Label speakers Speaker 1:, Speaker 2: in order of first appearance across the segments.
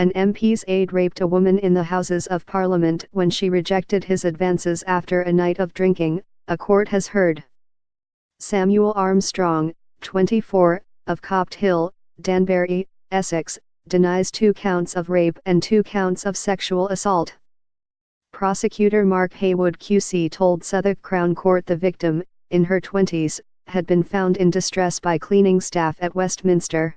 Speaker 1: an MP's aide raped a woman in the Houses of Parliament when she rejected his advances after a night of drinking, a court has heard. Samuel Armstrong, 24, of Copt Hill, Danbury, Essex, denies 2 counts of rape and 2 counts of sexual assault. Prosecutor Mark Haywood QC told Southwark Crown Court the victim, in her 20s, had been found in distress by cleaning staff at Westminster.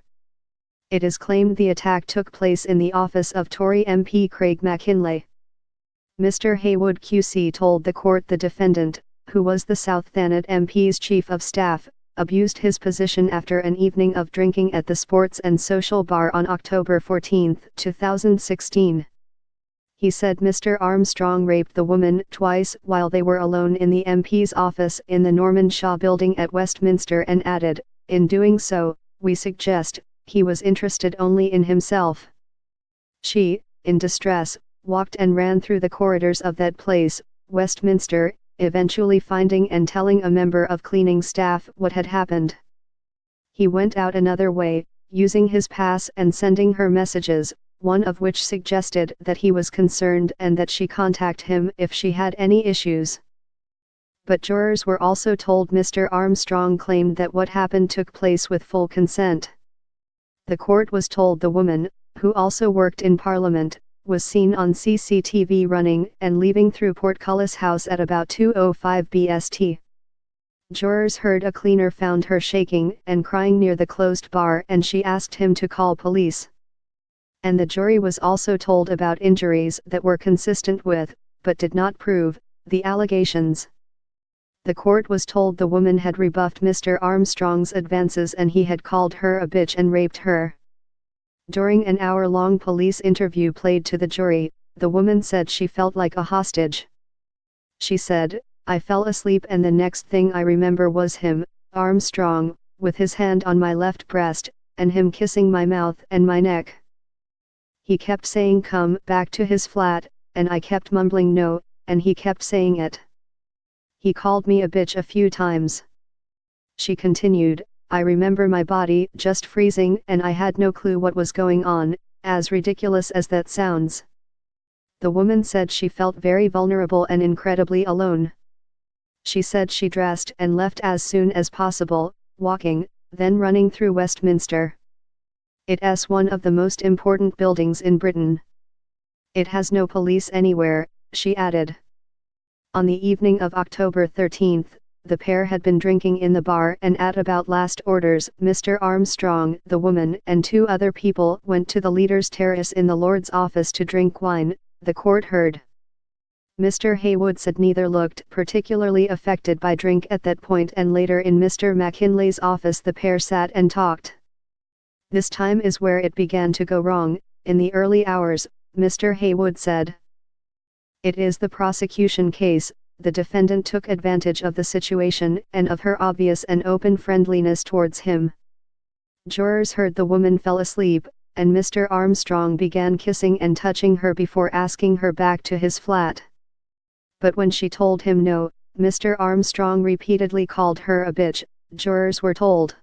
Speaker 1: It is claimed the attack took place in the office of Tory MP Craig McKinlay. Mr. Haywood QC told the court the defendant, who was the South Thanet MP's chief of staff, abused his position after an evening of drinking at the Sports and Social Bar on October 14, 2016. He said Mr. Armstrong raped the woman twice while they were alone in the MP's office in the Norman Shaw building at Westminster, and added, "In doing so, we suggest, he was interested only in himself." She, in distress, walked and ran through the corridors of that place, Westminster, eventually finding and telling a member of cleaning staff what had happened. He went out another way, using his pass and sending her messages, one of which suggested that he was concerned and that she contact him if she had any issues. But jurors were also told Mr. Armstrong claimed that what happened took place with full consent. The court was told the woman, who also worked in Parliament, was seen on CCTV running and leaving through Portcullis House at about 2:05 BST. Jurors heard a cleaner found her shaking and crying near the closed bar, and she asked him to call police. And the jury was also told about injuries that were consistent with, but did not prove, the allegations. The court was told the woman had rebuffed Mr. Armstrong's advances and he had called her a bitch and raped her. During an hour-long police interview played to the jury, the woman said she felt like a hostage. She said, "I fell asleep and the next thing I remember was him, Armstrong, with his hand on my left breast, and him kissing my mouth and my neck. He kept saying come back to his flat, and I kept mumbling no, and he kept saying it. He called me a bitch a few times." She continued, "I remember my body just freezing and I had no clue what was going on, as ridiculous as that sounds." The woman said she felt very vulnerable and incredibly alone. She said she dressed and left as soon as possible, walking, then running through Westminster. It's one of the most important buildings in Britain. It has no police anywhere, she added. On the evening of October 13, the pair had been drinking in the bar, and at about last orders, Mr. Armstrong, the woman, and 2 other people went to the Leader's Terrace in the Lord's office to drink wine, the court heard. Mr. Haywood said neither looked particularly affected by drink at that point, and later in Mr. McKinlay's office the pair sat and talked. "This time is where it began to go wrong, in the early hours," Mr. Haywood said. "It is the prosecution case. The defendant took advantage of the situation and of her obvious and open friendliness towards him. Jurors heard the woman fell asleep, and Mr. Armstrong began kissing and touching her before asking her back to his flat. But when she told him no, Mr. Armstrong repeatedly called her a bitch, jurors were told.